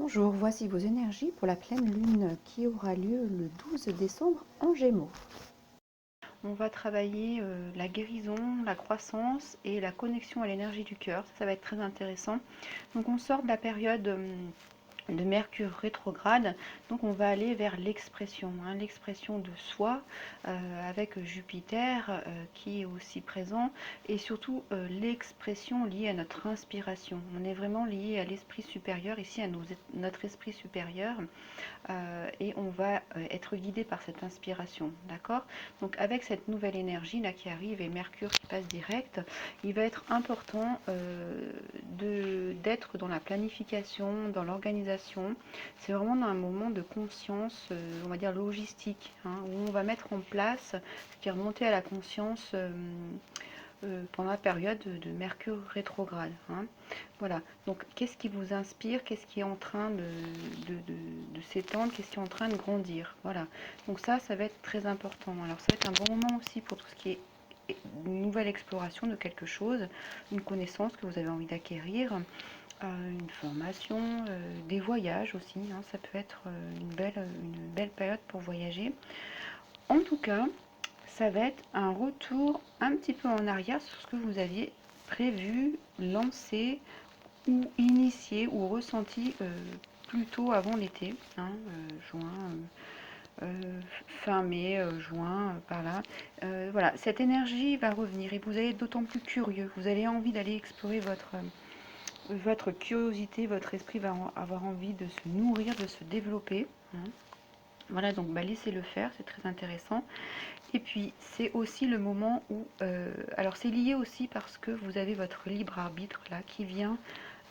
Bonjour, voici vos énergies pour la pleine lune qui aura lieu le 12 décembre en Gémeaux. On va travailler la guérison, la croissance et la connexion à l'énergie du cœur. Ça va être très intéressant. Donc on sort de la période de Mercure rétrograde, donc on va aller vers l'expression, l'expression de soi avec Jupiter qui est aussi présent et surtout l'expression liée à notre inspiration. On est vraiment lié à l'esprit supérieur, ici à notre esprit supérieur et on va être guidé par cette inspiration, d'accord? Donc avec cette nouvelle énergie là qui arrive et Mercure qui passe direct, il va être important d'être dans la planification, dans l'organisation. C'est vraiment dans un moment de conscience, on va dire logistique, où on va mettre en place, c'est-à-dire monter à la conscience pendant la période de Mercure rétrograde. Voilà, donc qu'est-ce qui vous inspire, qu'est-ce qui est en train de s'étendre, qu'est-ce qui est en train de grandir. Voilà, donc ça va être très important. Alors ça va être un bon moment aussi pour tout ce qui est une nouvelle exploration de quelque chose, une connaissance que vous avez envie d'acquérir, une formation, des voyages aussi, ça peut être une belle période pour voyager. En tout cas, ça va être un retour un petit peu en arrière sur ce que vous aviez prévu, lancé ou initié ou ressenti plus tôt avant l'été, juin, fin mai, juin, par là. Voilà, cette énergie va revenir et vous allez être d'autant plus curieux. Vous avez envie d'aller explorer votre curiosité, votre esprit va avoir envie de se nourrir, de se développer. Voilà, donc laissez-le faire, c'est très intéressant. Et puis, c'est aussi le moment où... alors, c'est lié aussi parce que vous avez votre libre arbitre, là, qui vient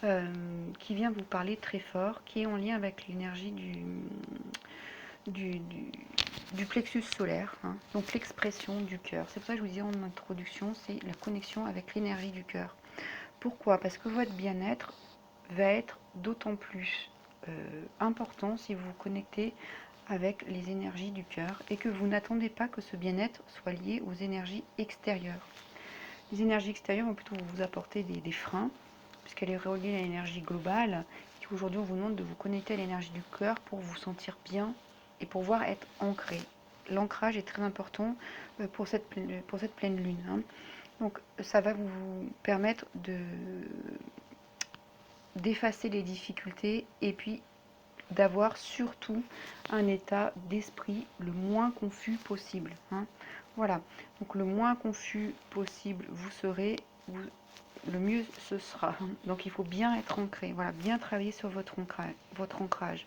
vous parler très fort, qui est en lien avec l'énergie du plexus solaire, donc l'expression du cœur. C'est pour ça que je vous disais en introduction, c'est la connexion avec l'énergie du cœur. Pourquoi? Parce que votre bien-être va être d'autant plus important si vous vous connectez avec les énergies du cœur et que vous n'attendez pas que ce bien-être soit lié aux énergies extérieures. Les énergies extérieures vont plutôt vous apporter des freins, puisqu'elle est reliée à l'énergie globale. Et aujourd'hui, on vous demande de vous connecter à l'énergie du cœur pour vous sentir bien et pour pouvoir être ancré. L'ancrage est très important pour cette pleine lune. Donc, ça va vous permettre d'effacer les difficultés et puis d'avoir surtout un état d'esprit le moins confus possible. Voilà, donc le moins confus possible vous serez, le mieux ce sera. Donc il faut bien être ancré, voilà, bien travailler sur votre ancrage.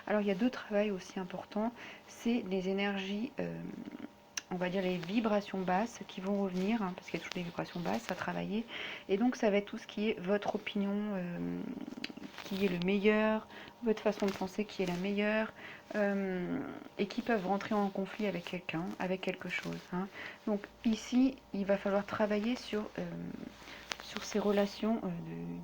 Alors il y a deux travails aussi importants, c'est les énergies, on va dire les vibrations basses qui vont revenir, parce qu'il y a toutes les vibrations basses à travailler, et donc ça va être tout ce qui est votre opinion, qui est le meilleur, votre façon de penser qui est la meilleure, et qui peuvent rentrer en conflit avec quelqu'un, avec quelque chose. Donc ici, il va falloir travailler sur ces relations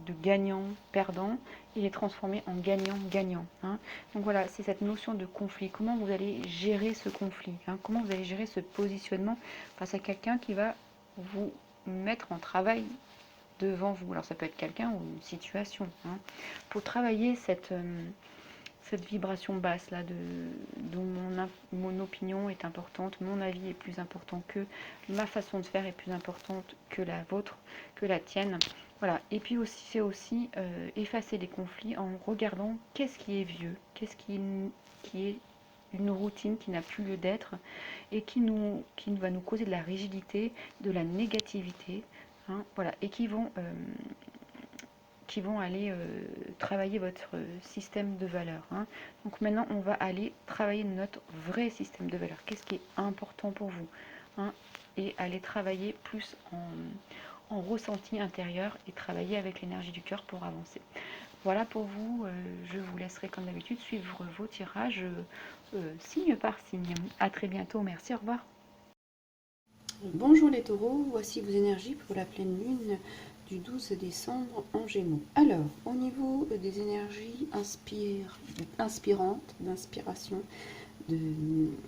de gagnant-perdant et les transformer en gagnant-gagnant. Donc voilà, c'est cette notion de conflit. Comment vous allez gérer ce conflit, comment vous allez gérer ce positionnement face à quelqu'un qui va vous mettre en travail devant vous. Alors ça peut être quelqu'un ou une situation. Pour travailler cette vibration basse là, dont mon opinion est importante, mon avis est plus important que ma façon de faire est plus importante que la vôtre, que la tienne. Voilà. Et puis aussi, c'est aussi effacer les conflits en regardant qu'est-ce qui est vieux, qu'est-ce qui est une routine qui n'a plus lieu d'être et qui va nous causer de la rigidité, de la négativité, voilà, et qui vont aller travailler votre système de valeurs. Donc maintenant, on va aller travailler notre vrai système de valeurs. Qu'est-ce qui est important pour vous, et aller travailler plus en ressenti intérieur et travailler avec l'énergie du cœur pour avancer. Voilà pour vous, je vous laisserai comme d'habitude suivre vos tirages signe par signe. À très bientôt, merci, au revoir. Bonjour les taureaux, voici vos énergies pour la pleine lune du 12 décembre en Gémeaux. Alors, au niveau des énergies inspirantes, d'inspiration, de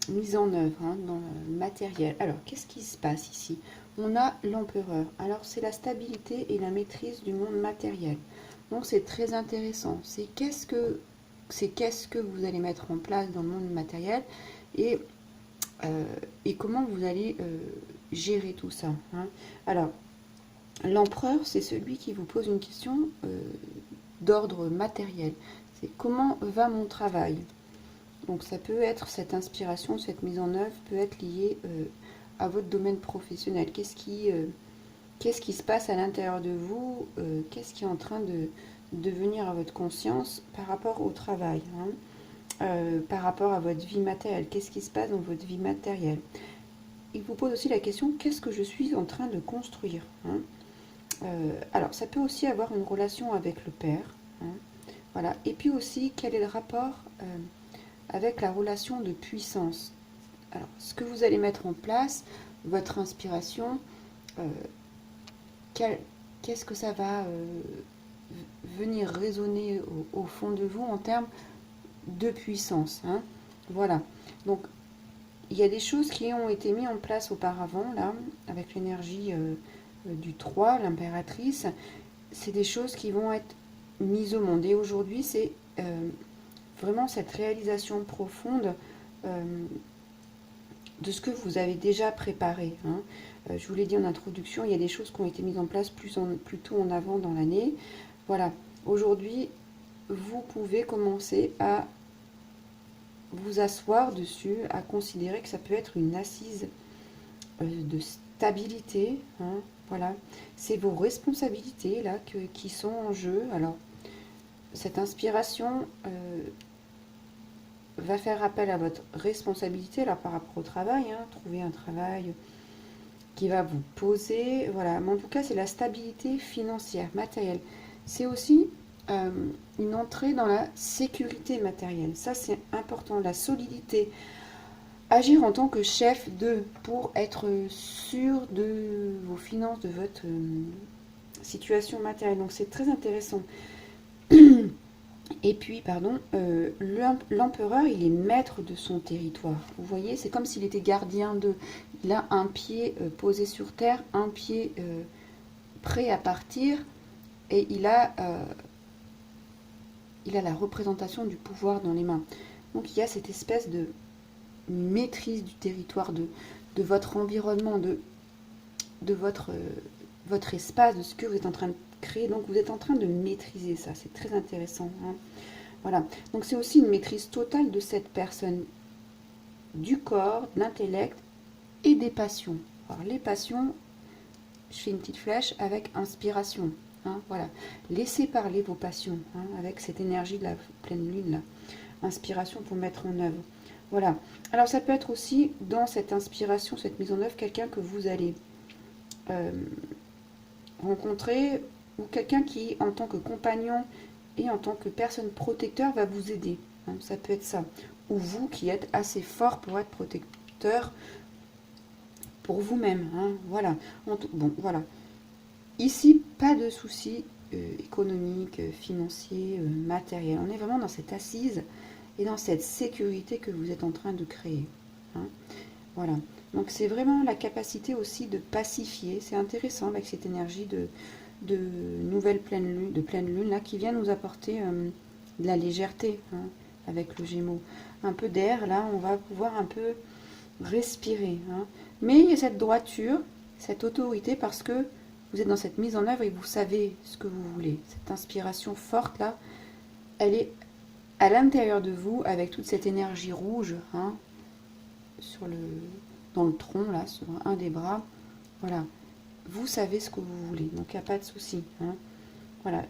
mise en œuvre dans le matériel. Alors, qu'est-ce qui se passe ici? On a l'empereur. Alors, c'est la stabilité et la maîtrise du monde matériel. Donc, c'est très intéressant. C'est qu'est-ce que c'est qu'est-ce que vous allez mettre en place dans le monde matériel et comment vous allez gérer tout ça. Hein. Alors, l'empereur, c'est celui qui vous pose une question d'ordre matériel. C'est comment va mon travail? Donc ça peut être cette inspiration, cette mise en œuvre peut être liée à votre domaine professionnel. Qu'est-ce qui se passe à l'intérieur de vous? Qu'est-ce qui est en train de venir à votre conscience par rapport au travail, hein, par rapport à votre vie matérielle? Qu'est-ce qui se passe dans votre vie matérielle? Il vous pose aussi la question, qu'est-ce que je suis en train de construire, hein? Alors, ça peut aussi avoir une relation avec le père, hein, voilà. Et puis aussi, quel est le rapport avec la relation de puissance? Alors, ce que vous allez mettre en place, votre inspiration, qu'est-ce que ça va venir résonner au fond de vous en termes de puissance, hein? Voilà. Donc, il y a des choses qui ont été mises en place auparavant, là, avec l'énergie du 3, l'impératrice. C'est des choses qui vont être mises au monde. Et aujourd'hui, c'est vraiment cette réalisation profonde de ce que vous avez déjà préparé, hein. Je vous l'ai dit en introduction, il y a des choses qui ont été mises en place plus tôt en avant dans l'année. Voilà. Aujourd'hui, vous pouvez commencer à vous asseoir dessus, à considérer que ça peut être une assise de stabilité, hein, voilà. C'est vos responsabilités là qui sont en jeu. Alors, cette inspiration va faire appel à votre responsabilité alors par rapport au travail, hein, trouver un travail qui va vous poser, voilà. Mais en tout cas, c'est la stabilité financière, matérielle. C'est aussi une entrée dans la sécurité matérielle. Ça, c'est important, la solidité. Agir en tant que chef pour être sûr de vos finances, de votre situation matérielle. Donc, c'est très intéressant. Et puis, pardon, l'empereur, il est maître de son territoire. Vous voyez, c'est comme s'il était gardien de... Il a un pied posé sur terre, un pied prêt à partir, et il a la représentation du pouvoir dans les mains. Donc, il y a cette espèce de maîtrise du territoire, de votre environnement, de votre espace, de ce que vous êtes en train de créer. Donc vous êtes en train de maîtriser ça, c'est très intéressant, hein. Voilà, donc c'est aussi une maîtrise totale de cette personne, du corps, de l'intellect et des passions. Alors les passions, je fais une petite flèche avec inspiration, hein, voilà. Laissez parler vos passions, hein, avec cette énergie de la pleine lune là. Inspiration pour mettre en œuvre. Voilà. Alors ça peut être aussi dans cette inspiration, cette mise en œuvre, quelqu'un que vous allez rencontrer ou quelqu'un qui, en tant que compagnon et en tant que personne protecteur, va vous aider. Hein, ça peut être ça. Ou vous qui êtes assez fort pour être protecteur pour vous-même. Hein, voilà. Bon, voilà. Ici, pas de soucis économiques, financiers, matériels. On est vraiment dans cette assise et dans cette sécurité que vous êtes en train de créer. Hein, voilà. Donc c'est vraiment la capacité aussi de pacifier. C'est intéressant avec cette énergie de nouvelle pleine lune là, qui vient nous apporter de la légèreté, hein, avec le Gémeaux. Un peu d'air, là, on va pouvoir un peu respirer. Hein. Mais il y a cette droiture, cette autorité, parce que vous êtes dans cette mise en œuvre et vous savez ce que vous voulez. Cette inspiration forte, là, elle est à l'intérieur de vous, avec toute cette énergie rouge, hein, dans le tronc, là, sur un des bras. Voilà. Vous savez ce que vous voulez, donc il n'y a pas de souci. Hein. Voilà.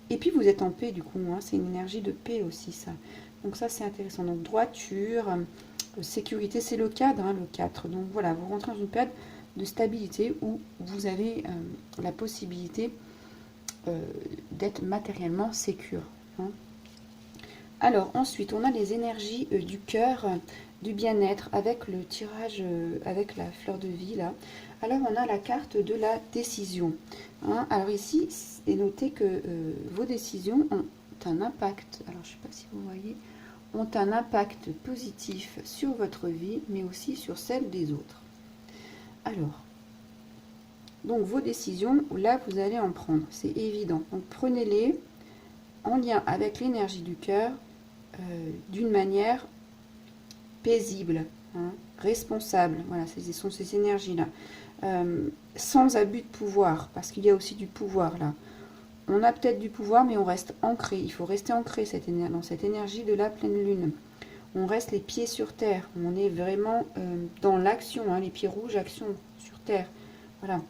Et puis vous êtes en paix, du coup. Hein. C'est une énergie de paix aussi, ça. Donc ça, c'est intéressant. Donc droiture, sécurité, c'est le cadre, hein, le 4. Donc voilà, vous rentrez dans une période de stabilité où vous avez la possibilité d'être matériellement sécure. Hein. Alors, ensuite, on a les énergies du cœur, du bien-être, avec le tirage, avec la fleur de vie, là. Alors, on a la carte de la décision. Hein. Alors ici, c'est noté que vos décisions ont un impact, alors je ne sais pas si vous voyez, ont un impact positif sur votre vie, mais aussi sur celle des autres. Alors, donc vos décisions, là, vous allez en prendre, c'est évident. Donc, prenez-les en lien avec l'énergie du cœur d'une manière paisible, hein, responsable. Voilà, ce sont ces énergies-là. Sans abus de pouvoir, parce qu'il y a aussi du pouvoir là. On a peut-être du pouvoir, mais on reste ancré. Il faut rester ancré dans cette énergie de la pleine lune. On reste les pieds sur terre. On est vraiment dans l'action, hein, les pieds rouges, action sur terre. Voilà.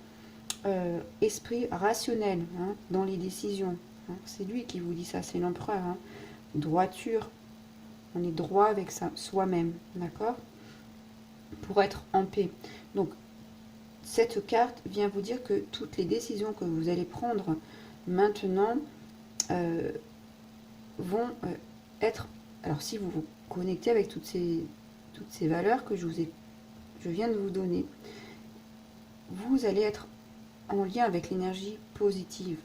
Esprit rationnel, hein, dans les décisions. Hein. C'est lui qui vous dit ça, c'est l'empereur. Hein. Droiture. On est droit avec ça, soi-même. D'accord? Pour être en paix. Donc, cette carte vient vous dire que toutes les décisions que vous allez prendre maintenant vont être... Alors, si vous vous connectez avec toutes ces valeurs que je viens de vous donner, vous allez être en lien avec l'énergie positive.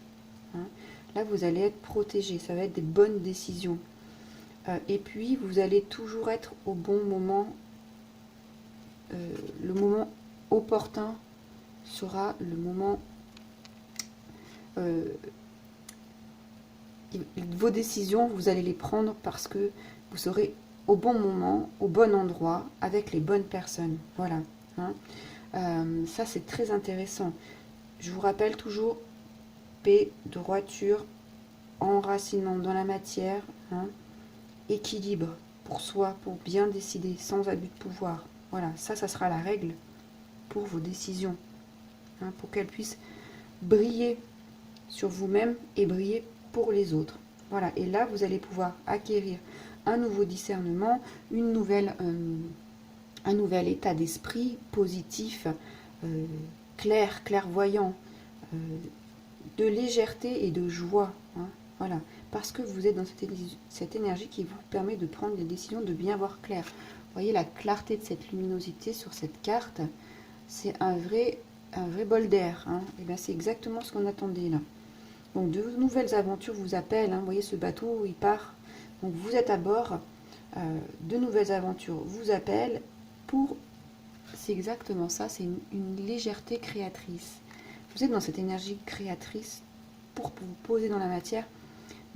Hein. Là, vous allez être protégé. Ça va être des bonnes décisions. Et puis, vous allez toujours être au bon moment. Le moment opportun sera le moment... vos décisions, vous allez les prendre parce que vous serez au bon moment, au bon endroit, avec les bonnes personnes. Voilà. Hein. Ça, c'est très intéressant. Je vous rappelle toujours paix, droiture, enracinement dans la matière, hein, équilibre pour soi, pour bien décider, sans abus de pouvoir. Voilà, ça sera la règle pour vos décisions, hein, pour qu'elles puissent briller sur vous-même et briller pour les autres. Voilà, et là, vous allez pouvoir acquérir un nouveau discernement, un nouvel état d'esprit positif, clairvoyant, de légèreté et de joie. Hein, voilà, parce que vous êtes dans cette énergie qui vous permet de prendre des décisions, de bien voir clair. Vous voyez la clarté de cette luminosité sur cette carte, c'est un vrai bol d'air. Hein, et bien c'est exactement ce qu'on attendait là. Donc de nouvelles aventures vous appellent. Hein, vous voyez ce bateau, il part. Donc vous êtes à bord. De nouvelles aventures vous appellent pour... C'est exactement ça, c'est une légèreté créatrice. Vous êtes dans cette énergie créatrice pour vous poser dans la matière,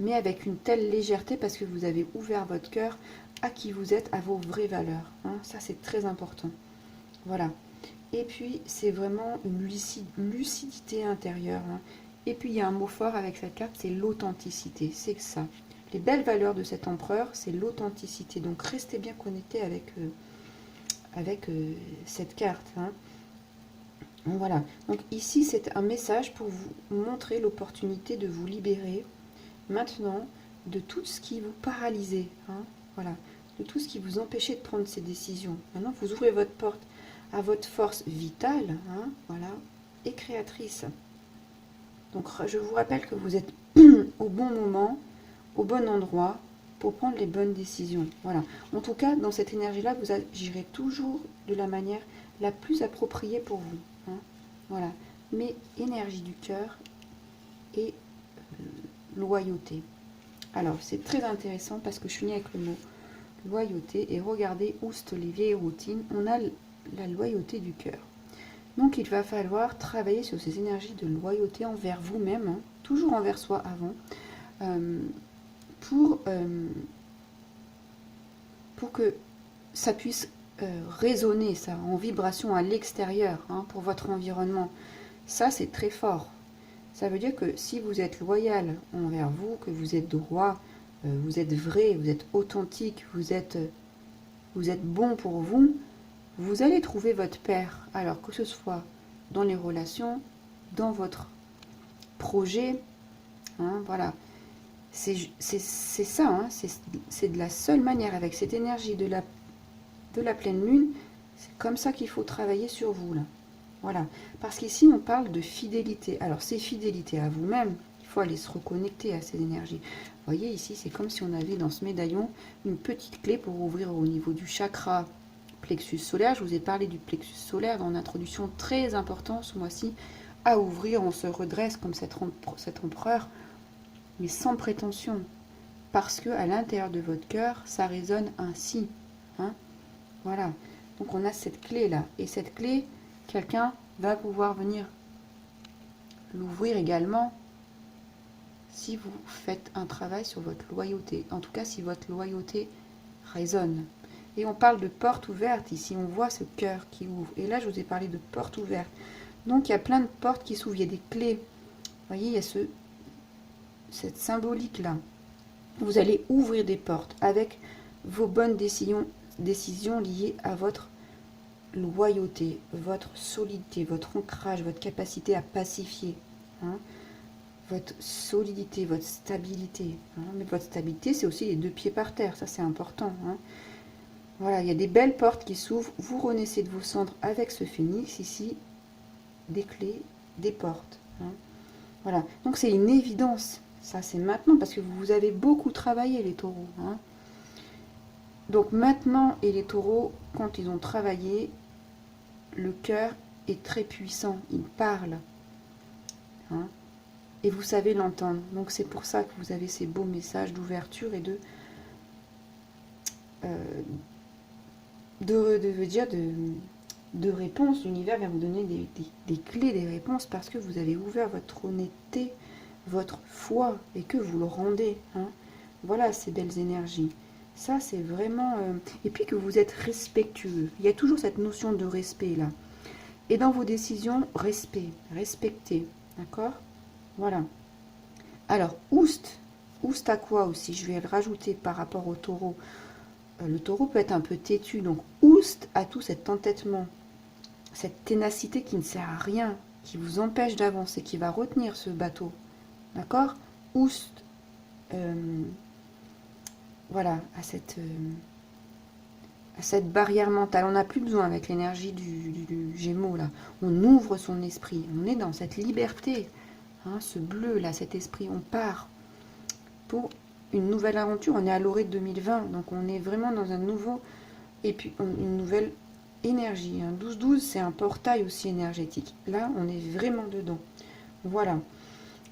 mais avec une telle légèreté parce que vous avez ouvert votre cœur à qui vous êtes, à vos vraies valeurs. Hein, ça, c'est très important. Voilà. Et puis, c'est vraiment une lucidité intérieure. Hein. Et puis, il y a un mot fort avec cette carte, c'est l'authenticité. C'est que ça. Les belles valeurs de cet empereur, c'est l'authenticité. Donc, restez bien connectés avec cette carte. Hein. Voilà. Donc, ici, c'est un message pour vous montrer l'opportunité de vous libérer maintenant de tout ce qui vous paralysait. Hein. Voilà. De tout ce qui vous empêchait de prendre ces décisions. Maintenant, vous ouvrez votre porte à votre force vitale, hein, voilà, et créatrice. Donc, je vous rappelle que vous êtes au bon moment, au bon endroit, pour prendre les bonnes décisions. Voilà. En tout cas, dans cette énergie-là, vous agirez toujours de la manière la plus appropriée pour vous. Hein. Voilà. Mais énergie du cœur et loyauté. Alors, c'est très intéressant parce que je finis avec le mot loyauté. Et regardez, ouste les vieilles routines, on a la loyauté du cœur. Donc il va falloir travailler sur ces énergies de loyauté envers vous-même, hein, toujours envers soi avant, pour que ça puisse résonner ça, en vibration à l'extérieur, hein, pour votre environnement. Ça, c'est très fort. Ça veut dire que si vous êtes loyal envers vous, que vous êtes droit, vous êtes vrai, vous êtes authentique, vous êtes bon pour vous, vous allez trouver votre pair, alors que ce soit dans les relations, dans votre projet, hein, voilà. C'est ça, hein, c'est de la seule manière, avec cette énergie de la pleine lune, c'est comme ça qu'il faut travailler sur vous, là. Voilà, parce qu'ici on parle de fidélité. Alors c'est fidélité à vous-même, il faut aller se reconnecter à ces énergies. Vous voyez ici, c'est comme si on avait dans ce médaillon une petite clé pour ouvrir au niveau du chakra plexus solaire. Je vous ai parlé du plexus solaire dans l'introduction, très important ce mois-ci, à ouvrir. On se redresse comme cet empereur, mais sans prétention, parce que à l'intérieur de votre cœur, ça résonne ainsi. Hein, voilà, donc on a cette clé-là, et cette clé, quelqu'un va pouvoir venir l'ouvrir également si vous faites un travail sur votre loyauté. En tout cas, si votre loyauté résonne. Et on parle de porte ouverte. Ici, on voit ce cœur qui ouvre. Et là, je vous ai parlé de porte ouverte. Donc, il y a plein de portes qui s'ouvrent. Il y a des clés. Vous voyez, il y a cette symbolique-là. Vous allez ouvrir des portes avec vos bonnes décisions liées à votre loyauté, votre solidité, votre ancrage, votre capacité à pacifier. Hein, votre solidité, votre stabilité. Hein, mais votre stabilité, c'est aussi les 2 pieds par terre. Ça, c'est important. Hein. Voilà, il y a des belles portes qui s'ouvrent. Vous renaissez de vos cendres avec ce phénix ici. Des clés, des portes. Hein. Voilà, donc c'est une évidence. Ça, c'est maintenant parce que vous avez beaucoup travaillé, les taureaux. Hein. Donc maintenant, et les taureaux, quand ils ont travaillé, le cœur est très puissant. Il parle. Hein. Et vous savez l'entendre. Donc c'est pour ça que vous avez ces beaux messages d'ouverture et de réponse. L'univers vient vous donner des clés, des réponses parce que vous avez ouvert votre honnêteté, votre foi et que vous le rendez. Hein. Voilà ces belles énergies. Ça, c'est vraiment... Et puis que vous êtes respectueux. Il y a toujours cette notion de respect là. Et dans vos décisions, respect, respectez. D'accord? Voilà. Alors, oust. Oust à quoi aussi? Je vais le rajouter par rapport au taureau. Le taureau peut être un peu têtu. Donc, oust à tout cet entêtement. Cette ténacité qui ne sert à rien. Qui vous empêche d'avancer. Qui va retenir ce bateau. D'accord? Oust. Voilà, à cette barrière mentale. On n'a plus besoin avec l'énergie du Gémeaux, là. On ouvre son esprit. On est dans cette liberté. Hein, ce bleu, là, cet esprit. On part pour une nouvelle aventure. On est à l'orée de 2020. Donc, on est vraiment dans un nouveau... Et puis, une nouvelle énergie. 12-12, c'est un portail aussi énergétique. Là, on est vraiment dedans. Voilà.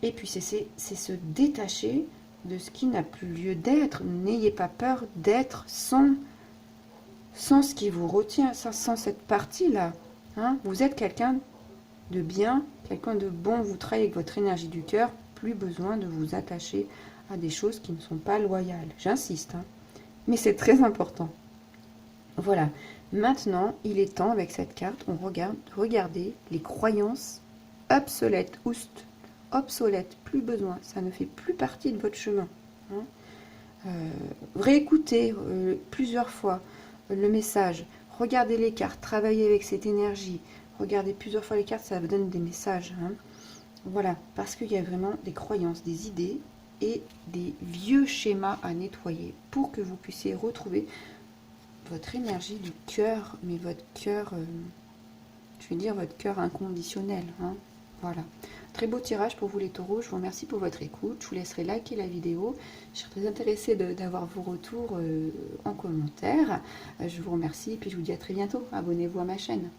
Et puis, c'est se détacher de ce qui n'a plus lieu d'être. N'ayez pas peur d'être sans ce qui vous retient, sans cette partie-là. Hein. Vous êtes quelqu'un de bien, quelqu'un de bon, vous travaillez avec votre énergie du cœur, plus besoin de vous attacher à des choses qui ne sont pas loyales. J'insiste, hein. Mais c'est très important. Voilà. Maintenant, il est temps, avec cette carte, on regarde, regardez les croyances obsolètes, obsolète, plus besoin, ça ne fait plus partie de votre chemin. Hein. Réécoutez plusieurs fois le message, regardez les cartes, travaillez avec cette énergie, regardez plusieurs fois les cartes, ça vous donne des messages. Hein. Voilà, parce qu'il y a vraiment des croyances, des idées et des vieux schémas à nettoyer pour que vous puissiez retrouver votre énergie du cœur, mais votre cœur, je vais dire votre cœur inconditionnel. Hein. Voilà. Très beau tirage pour vous les taureaux. Je vous remercie pour votre écoute. Je vous laisserai liker la vidéo. Je serai très intéressée d'avoir vos retours en commentaire. Je vous remercie et puis je vous dis à très bientôt. Abonnez-vous à ma chaîne.